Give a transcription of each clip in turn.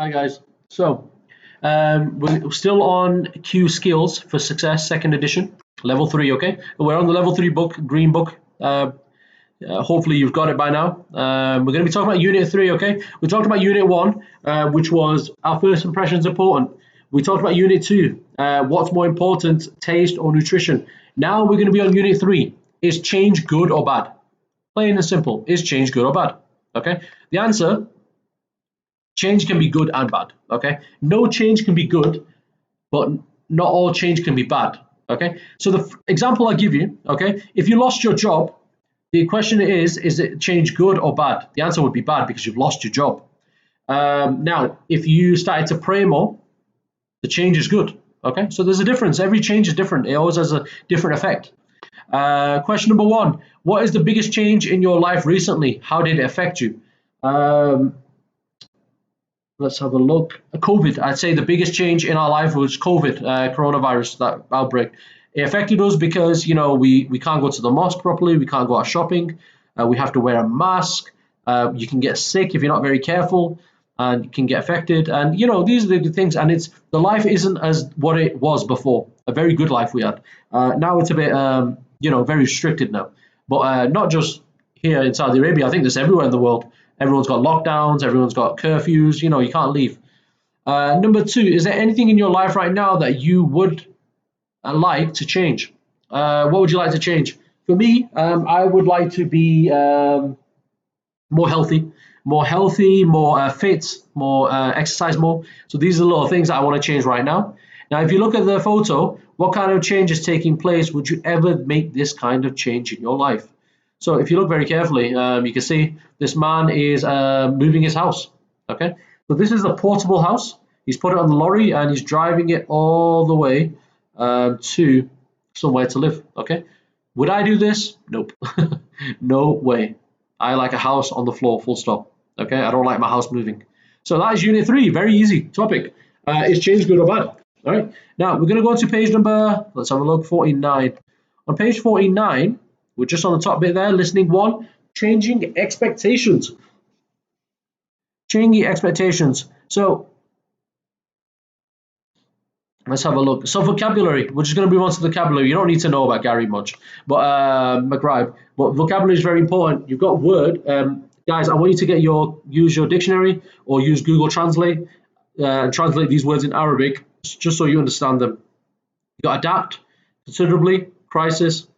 Hi guys. We're still on Q Skills for Success, second edition, level three. Okay, we're on the level three book, green book. Hopefully you've got it by now. We're going to be talking about Unit three. Okay, we talked about Unit one, which was our first impressions important. We talked about Unit two, what's more important, taste or nutrition. Now we're going to be on Unit three. Is change good or bad? Plain and simple. Is change good or bad? Okay. The answer: change can be good and bad. Okay, no change can be good, but not all change can be bad. Okay, so the example I give you, okay, if you lost your job, the question is it change good or bad? The answer would be bad because you've lost your job. Now, if you started to pray more, the change is good. Okay, so there's a difference. Every change is different. It always has a different effect. Question number one: what is the biggest change in your life recently? How did it affect you? Let's have a look. COVID. I'd say the biggest change in our life was COVID, coronavirus, that outbreak. It affected us because we can't go to the mosque properly, we can't go out shopping, we have to wear a mask. You can get sick if you're not very careful, and you can get affected. And these are the things. And it's the life isn't as what it was before. A very good life we had. Now it's a bit very restricted now. But not just here in Saudi Arabia. I think this everywhere in the world. Everyone's got lockdowns, everyone's got curfews, you can't leave. Number two, is there anything in your life right now that you would like to change? What would you like to change? For me, I would like to be more healthy, more fit, more exercise more. So these are the little things that I want to change right now. Now, if you look at the photo, what kind of change is taking place? Would you ever make this kind of change in your life? So if you look very carefully, you can see this man is moving his house. Okay, so this is a portable house. He's put it on the lorry and he's driving it all the way to somewhere to live. Okay, would I do this? Nope, no way. I like a house on the floor, full stop. Okay, I don't like my house moving. So that is Unit three. Very easy topic. Is change good or bad? All right. Now we're going to go to page number. Let's have a look. 49. On page 49. We're just on the top bit there, listening one, changing expectations. Changing expectations. So let's have a look. So vocabulary, we're just going to move on to the vocabulary. You don't need to know about Gary much, but McBride. But vocabulary is very important. You've got word. Guys, I want you to use your dictionary or use Google Translate and translate these words in Arabic just so you understand them. You've got adapt, considerably, crisis,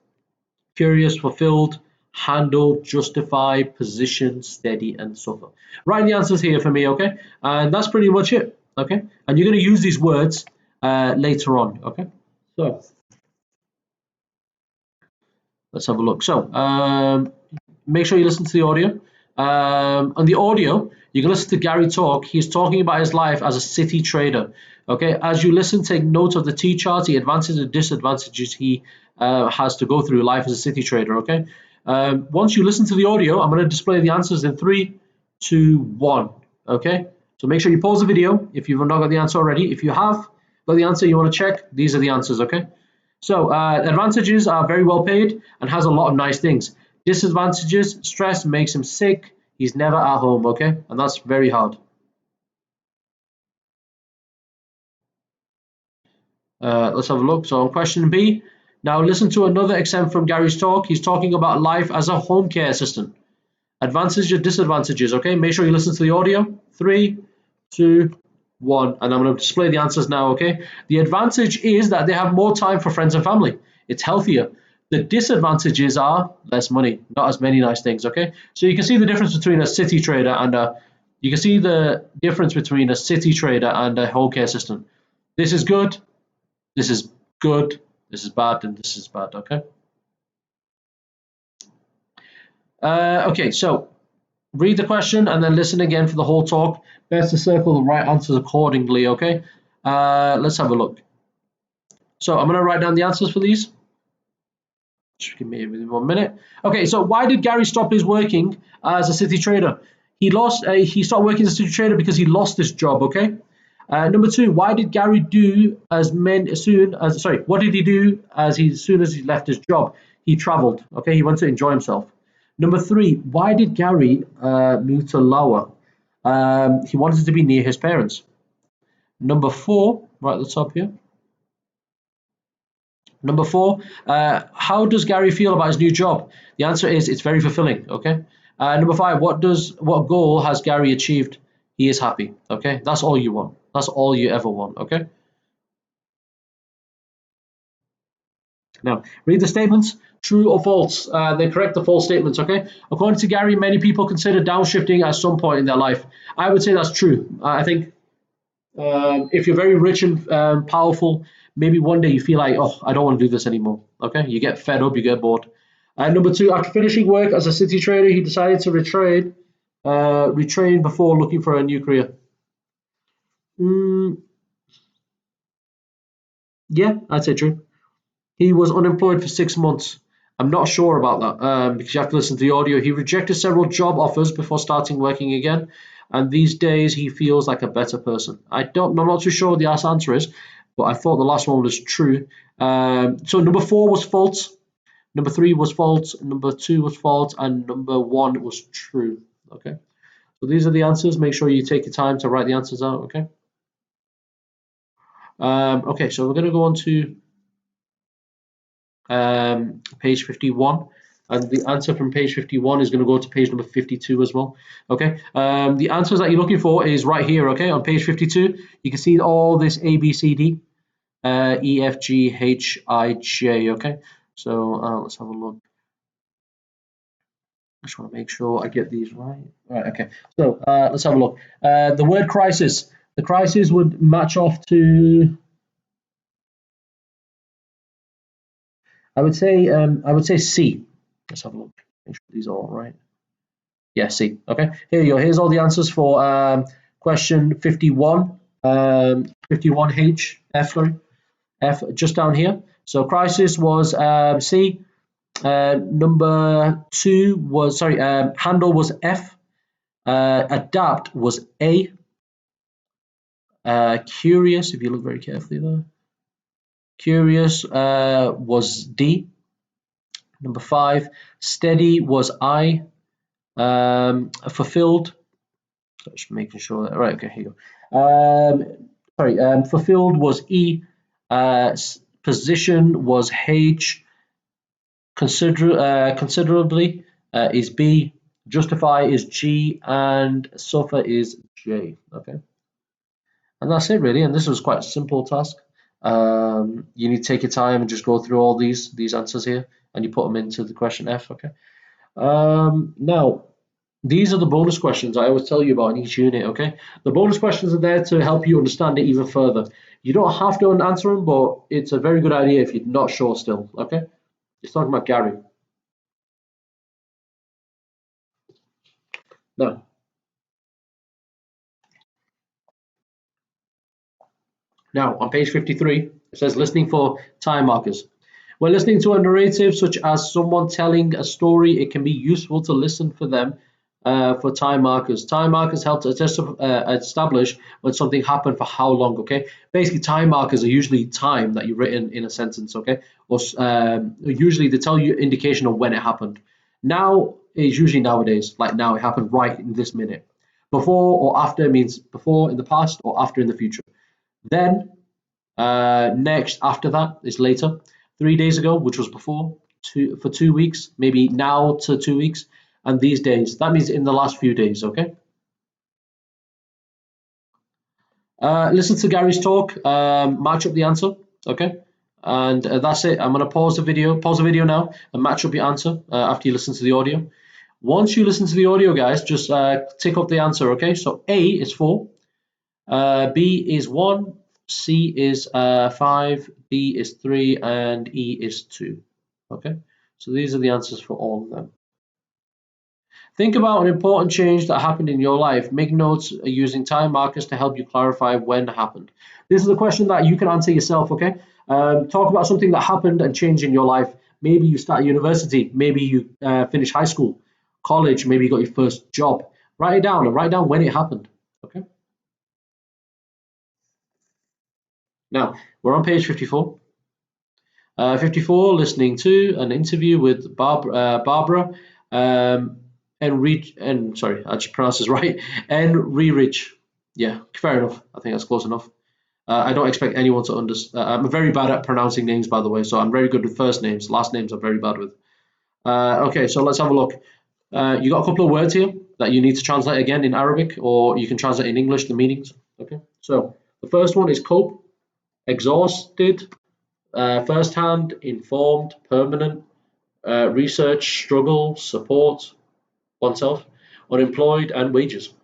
curious, fulfilled, handle, justify, position, steady, and suffer. Write the answers here for me, okay? And that's pretty much it, okay? And you're going to use these words later on, okay? So let's have a look. So make sure you listen to the audio. On the audio, you can listen to Gary talk. He's talking about his life as a city trader. Okay, as you listen, take note of the T charts, the advantages and disadvantages he has to go through life as a city trader. Okay, once you listen to the audio, I'm going to display the answers in 3, 2, 1. Okay, so make sure you pause the video if you've not got the answer already. If you have got the answer you want to check, these are the answers. Okay, so advantages are very well paid and has a lot of nice things. Disadvantages: stress makes him sick. He's never at home. Okay, and that's very hard. Let's have a look. So on question B, now listen to another example from Gary's talk. He's talking about life as a home care assistant. Advantages and disadvantages. Okay, make sure you listen to the audio. 3, 2, 1, and I'm going to display the answers now. Okay, the advantage is that they have more time for friends and family. It's healthier. The disadvantages are less money, not as many nice things. Okay, so you can see the difference between a city trader and a home care assistant. This is good. This is good, this is bad, and this is bad, okay? Okay, so read the question and then listen again for the whole talk. Best to circle the right answers accordingly, okay? Let's have a look. So I'm going to write down the answers for these. Just give me 1 minute. Okay, so why did Gary stop his working as a city trader? He stopped working as a city trader because he lost his job, okay? Number 2, why did Gary do what did he do as soon as he left his job? He traveled, okay? He went to enjoy himself. Number 3, why did Gary move to Lawa? He wanted to be near his parents. Number four, right at the top here. Number four, how does Gary feel about his new job? The answer is it's very fulfilling. Okay. Number five, what goal has Gary achieved? He is happy. Okay, that's all you want. That's all you ever want. Okay. Now, read the statements. True or false? They're correct or false statements. Okay. According to Gary, many people consider downshifting at some point in their life. I would say that's true. I think if you're very rich and powerful, maybe one day you feel like, oh, I don't want to do this anymore. Okay, you get fed up, you get bored. Number two, after finishing work as a city trader, he decided to retrain before looking for a new career. Mm, yeah, I'd say true. He was unemployed for 6 months. I'm not sure about that because you have to listen to the audio. He rejected several job offers before starting working again, and these days he feels like a better person. I'm not too sure what the answer is, but I thought the last one was true. So number four was false, number three was false, number two was false, and number one was true. Okay, so these are the answers. Make sure you take your time to write the answers out. Okay. Okay, so we're going to go on to page 51, and the answer from page 51 is going to go to page number 52 as well. Okay, the answers that you're looking for is right here. Okay, on page 52 you can see all this A, B, C, D, E, F, G, H, I, J. Okay, so let's have a look. I just want to make sure I get these right. Right, okay, so let's have a look. The word crisis, the crisis would match off to, I would say C. Let's have a look. Make sure these are all right. Yeah, C. Okay, here you go. Here's all the answers for question 51, 51H, F, sorry, F, just down here. So crisis was C. Number two was, sorry, handle was F. Adapt was A. Curious, if you look very carefully there. Curious was D. Number five, steady was I. Fulfilled, just making sure that, right, okay, here you go. Fulfilled was E. Position was H. Considerably is B. Justify is G, and suffer is J. Okay, and that's it really. And this was quite a simple task. You need to take your time and just go through all these answers here, and you put them into the question F. Okay. Now, these are the bonus questions I always tell you about in each unit. Okay, the bonus questions are there to help you understand it even further. You don't have to answer them, but it's a very good idea if you're not sure still. Okay, it's talking about Gary. Now, on page 53, it says listening for time markers. When listening to a narrative, such as someone telling a story, it can be useful to listen for them for time markers. Time markers help to establish when something happened for how long. Okay, basically, time markers are usually time that you've written in a sentence. Okay, or usually they tell you indication of when it happened. Now is usually nowadays, like now it happened right in this minute. Before or after means before in the past or after in the future. Then next after that is later. 3 days ago, which was before, for 2 weeks, maybe now to 2 weeks, and these days. That means in the last few days. Okay. Listen to Gary's talk. Match up the answer. Okay. And that's it. I'm going to pause the video now, and match up your answer after you listen to the audio. Once you listen to the audio, guys, just tick up the answer. Okay. So A is 4, B is 1, C is 5, D is 3, and E is 2. Okay, so these are the answers for all of them. Think about an important change that happened in your life. Make notes using time markers to help you clarify when it happened. This is a question that you can answer yourself. Okay, talk about something that happened and changed in your life. Maybe you start university, maybe you finish high school, college, maybe you got your first job. Write it down and write down when it happened. Okay. Now, we're on page 54. 54, listening to an interview with Barbara. and sorry, I just pronounced this right. Enrich. Yeah, fair enough. I think that's close enough. I don't expect anyone to understand. I'm very bad at pronouncing names, by the way, so I'm very good with first names. Last names I'm very bad with. Okay, so let's have a look. You got a couple of words here that you need to translate again in Arabic, or you can translate in English the meanings. Okay, so the first one is cope, exhausted, first-hand, informed, permanent, research, struggle, support oneself, unemployed, and wages.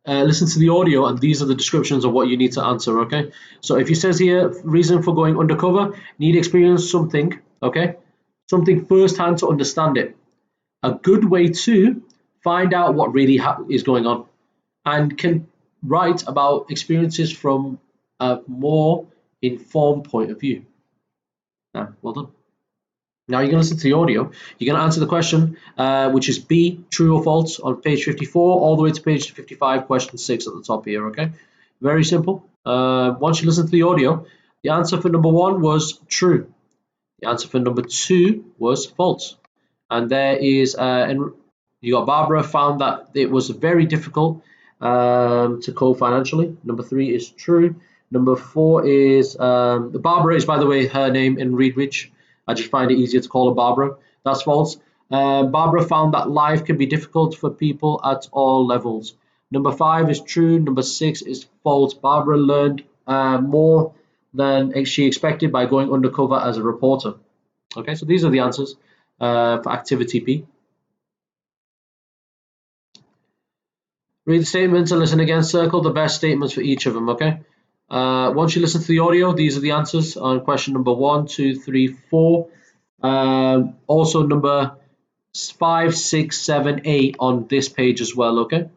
Listen to the audio, and these are the descriptions of what you need to answer. Okay, so if it says here reason for going undercover, need experience something. Okay, something firsthand to understand it. A good way to find out what really is going on, and can write about experiences from a more informed point of view. Now, well done. Now you're going to listen to the audio. You're going to answer the question, which is B, true or false, on page 54, all the way to page 55, question 6 at the top here, okay? Very simple. Once you listen to the audio, the answer for number 1 was true. The answer for number 2 was false. And there is, and you got Barbara found that it was very difficult to cope financially. Number 3 is true. Number 4 is, Barbara is, by the way, her name in Reedwich. I just find it easier to call her Barbara. That's false. Barbara found that life can be difficult for people at all levels. Number 5 is true. Number 6 is false. Barbara learned more than she expected by going undercover as a reporter. Okay, so these are the answers for activity B. Read the statements and listen again. Circle the best statements for each of them, okay? Once you listen to the audio, these are the answers on question number 1, 2, 3, 4. Also number 5, 6, 7, 8 on this page as well, okay?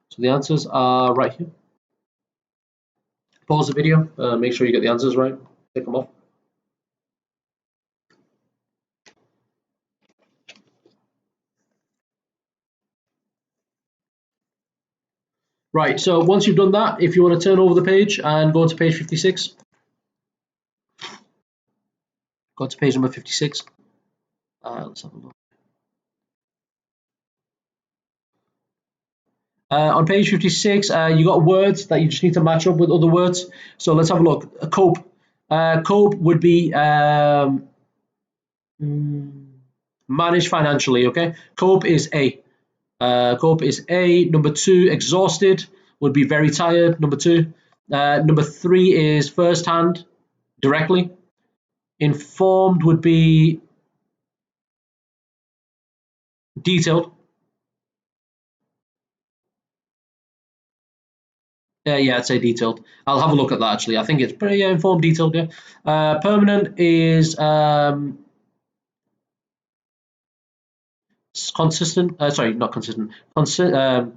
So the answers are right here. Pause the video, make sure you get the answers right, take them off. Right, so once you've done that, if you want to turn over the page and go to page 56. Go to page number 56. Let's have a look. On page 56, you got words that you just need to match up with other words. So let's have a look. Cope. Cope would be manage financially, okay? Cope is A. Cope is A. Number 2, exhausted, would be very tired. Number 2. Number 3 is first hand, directly. Informed would be detailed. Yeah, I'd say detailed. I'll have a look at that actually. I think it's pretty informed, detailed. Yeah. Permanent is consistent. Sorry, not consistent. Constant.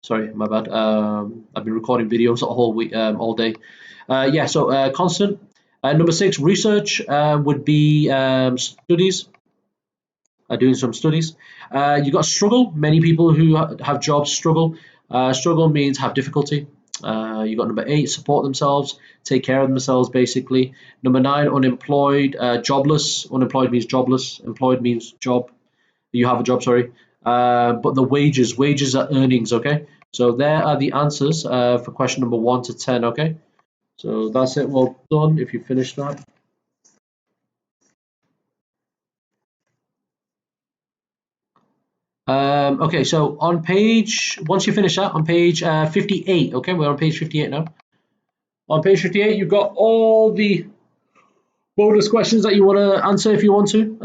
Sorry, my bad. I've been recording videos all week, all day. Yeah, so constant. Number 6, research would be studies. Doing some studies. You got struggle. Many people who have jobs struggle. Struggle means have difficulty. You got number 8, support themselves, take care of themselves, basically. Number 9, unemployed, jobless. Unemployed means jobless. Employed means job. You have a job, sorry. But the wages are earnings, okay? So there are the answers for question number 1 to 10, okay? So that's it, well done if you finished that. Okay, so on page, once you finish that, on page 58, okay, we're on page 58 now. On page 58, you've got all the bonus questions that you want to answer if you want to.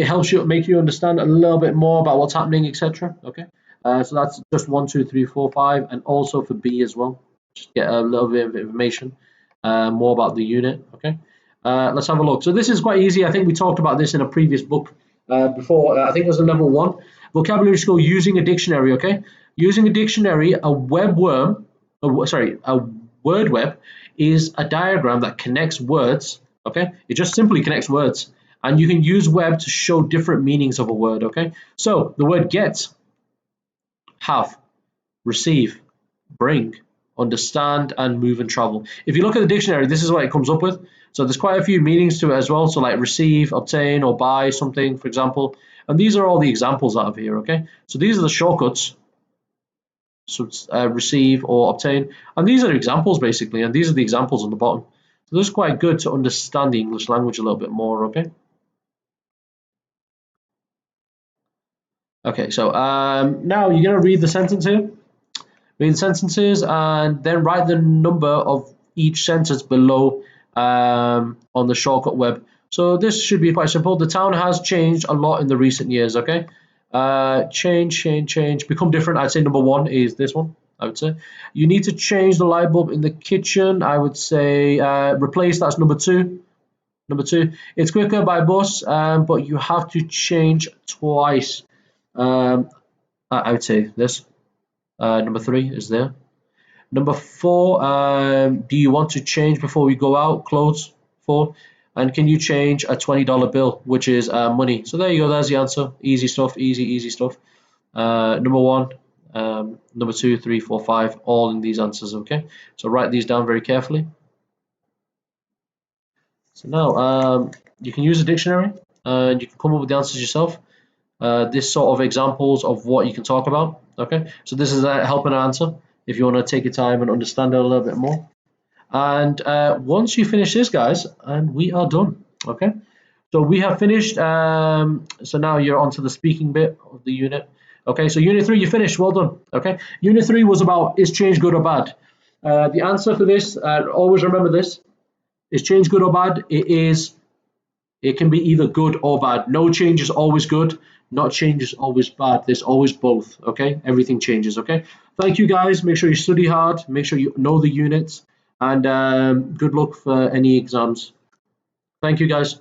It helps you make you understand a little bit more about what's happening, etc. Okay, so that's just 1, 2, 3, 4, 5, and also for B as well. Just get a little bit of information, more about the unit. Okay, let's have a look. So this is quite easy. I think we talked about this in a previous book before. I think it was a level 1 vocabulary skill using a dictionary. Okay, using a dictionary, a word web is a diagram that connects words. Okay, it just simply connects words, and you can use web to show different meanings of a word. Okay, so the word get, have, receive, bring, understand, and move and travel. If you look at the dictionary, this is what it comes up with. So there's quite a few meanings to it as well. So like receive, obtain, or buy something, for example. And these are all the examples out of here, okay? So these are the shortcuts. So it's receive or obtain. And these are examples basically, and these are the examples on the bottom. So this is quite good to understand the English language a little bit more, okay? Okay, so now you're going to read the sentence here. Read the sentences and then write the number of each sentence below on the shortcut web. So this should be quite simple. The town has changed a lot in the recent years, okay? Change, become different. I'd say number one is this one, I would say. You need to change the light bulb in the kitchen. I would say replace, that's number two. Number two, it's quicker by bus, but you have to change twice. Um, I would say this. Number three is there. Number four, do you want to change before we go out? Clothes. Four. And can you change a $20 bill, which is money? So there you go. There's the answer. Easy stuff. Easy stuff. Number one, number two, three, four, five, all in these answers. Okay. So write these down very carefully. So now you can use a dictionary and you can come up with the answers yourself. This sort of examples of what you can talk about. Okay, so this is a help and answer if you want to take your time and understand it a little bit more. And once you finish this, guys, and we are done. Okay, so we have finished. So now you're onto the speaking bit of the unit. Okay, so unit 3, you finished. Well done. Okay, unit 3 was about is change good or bad. The answer for this, always remember this: is change good or bad? It can be either good or bad. No change is always good. Not change is always bad. There's always both. Okay, everything changes. Okay, thank you guys. Make sure you study hard. Make sure you know the units, and good luck for any exams. Thank you guys.